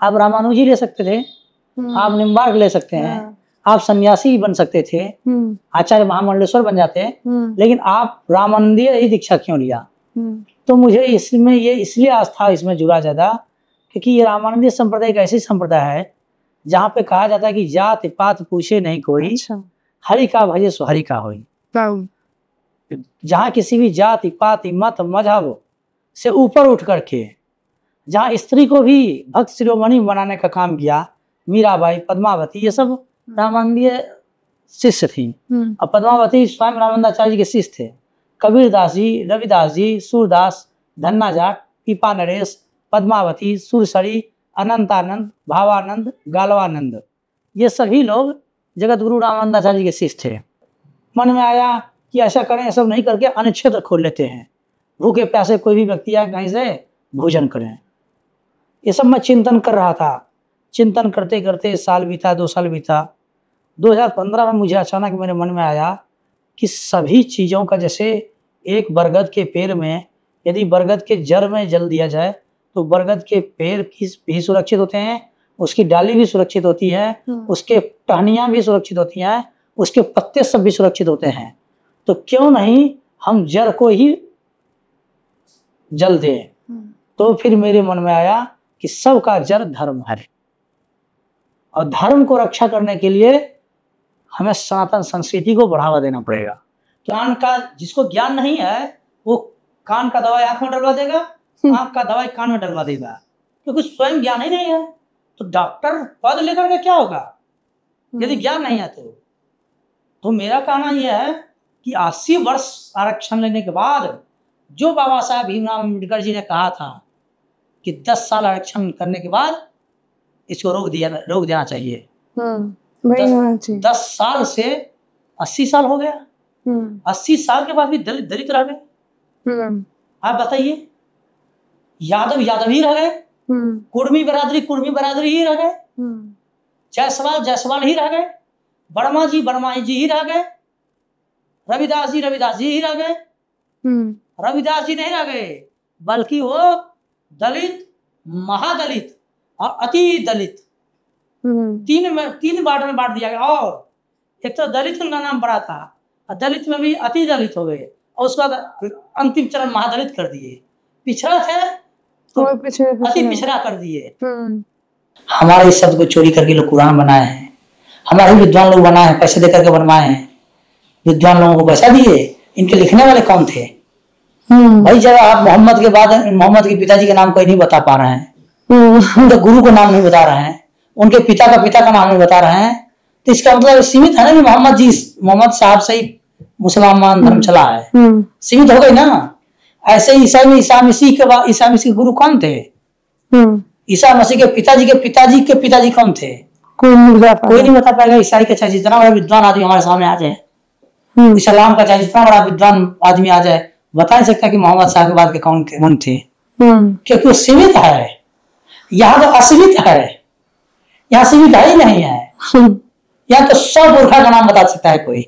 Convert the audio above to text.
आप रामानुजी ले सकते थे, आप निम्बार्क ले सकते हैं, आप सन्यासी बन सकते थे, आचार्य महामंडलेश्वर बन जाते, लेकिन आप रामानंदीय ही दीक्षा क्यों लिया? तो मुझे इसमें ये इसलिए आस्था इसमें जुड़ा ज्यादा, क्योंकि ये रामानंदीय संप्रदाय एक ऐसी संप्रदाय है जहाँ पे कहा जाता है कि जात पात पूछे नहीं कोई, अच्छा। हरि का भजे सो हरि का होई। जहाँ किसी भी जाति पाति मत मजहब से ऊपर उठ करके जहाँ स्त्री को भी भक्त शिरोमणि बनाने का काम किया, मीराबाई, पद्मावती, ये सब रामानंदीय शिष्य थी। और पद्मावती स्वयं रामानंदाचार्य जी के शिष्य थे। कबीरदास जी, रविदास जी, सूरदास, धन्ना जाट, पीपा नरेश, पद्मावती, सुरसरी, अनंतानंद, भावानंद, गालवानंद, ये सभी लोग जगत गुरु रामानंदाचार्य जी के शिष्य थे। मन में आया कि ऐसा करें, सब नहीं करके अन्य क्षेत्र खोल लेते हैं, भूखे प्यासे कोई भी व्यक्ति आए कहीं से भोजन करें। ये सब मैं चिंतन कर रहा था। चिंतन करते करते साल बीता, 2 साल बीता। 2015 में मुझे अचानक मेरे मन में आया कि सभी चीज़ों का, जैसे एक बरगद के पेड़ में यदि बरगद के जड़ में जल दिया जाए तो बरगद के पेड़ भी सुरक्षित होते हैं, उसकी डाली भी सुरक्षित होती है, उसके टहनियाँ भी सुरक्षित होती हैं, उसके पत्ते सब भी सुरक्षित होते हैं, तो क्यों नहीं हम जड़ को ही जल दें। तो फिर मेरे मन में आया कि सबका जड़ धर्म है, और धर्म को रक्षा करने के लिए हमें सनातन संस्कृति को बढ़ावा देना पड़ेगा। कान का, जिसको ज्ञान नहीं है वो कान का दवाई आंख में डलवा देगा, आंख का दवाई कान में डलवा देगा, क्योंकि स्वयं ज्ञान ही नहीं है। तो डॉक्टर पद लेकर के क्या होगा यदि ज्ञान नहीं है? तो मेरा कहना यह है कि 80 वर्ष आरक्षण लेने के बाद जो बाबा साहब भीमराव अम्बेडकर जी ने कहा था कि 10 साल आरक्षण करने के बाद इसको रोक देना चाहिए। 10 साल से 80 साल हो गया। 80 साल के बाद भी दलित रह गए। आप बताइए, यादव ही रह गए, कुर्मी बरादरी ही रह गए, जायसवाल ही रह गए, वर्मा जी ही रह गए, रविदास जी ही रह गए। रविदास जी नहीं रह गए, बल्कि वो दलित, महादलित और अति दलित, 3 बार में बांट दिया गया। और एक तो दलित उनका नाम पड़ा था, और दलित में भी अति दलित हो गए, और उसके बाद अंतिम चरण महादलित कर दिए। पिछड़ा थे तो अति पिछड़ा कर दिए। हमारे इस शब्द को चोरी करके लोग कुरान बनाए हैं, हमारे विद्वान लोग बनाए हैं, पैसे देकर के बनवाए हैं। विद्वान लोगों को पैसा दिए, इनके लिखने वाले कौन थे? भाई जब आप मोहम्मद के बाद मोहम्मद के पिताजी का नाम कोई नहीं बता पा रहे हैं, उनके गुरु को नाम नहीं बता रहे हैं, उनके पिता का नाम नहीं बता रहे हैं, तो इसका मतलब सीमित है ना कि मोहम्मद साहब से ही मुसलमान धर्म चला है, सीमित हो गई ना। ऐसे ही ईसा मसीह के गुरु कौन थे? ईसा मसीह के पिताजी कौन थे? कोई नहीं बता पाएगा। ईसाई का चाहे जितना बड़ा विद्वान आदमी हमारे सामने आ जाए, इस्लाम का चाहे जितना बड़ा विद्वान आदमी आ जाए, बता नहीं सकता कि मोहम्मद साहब के बाद के कौन थे, क्योंकि वो सीमित है। यहाँ तो असीमित है, यहाँ सीमित ही नहीं है। यहाँ तो 100 पुरखा का नाम बता सकता है कोई।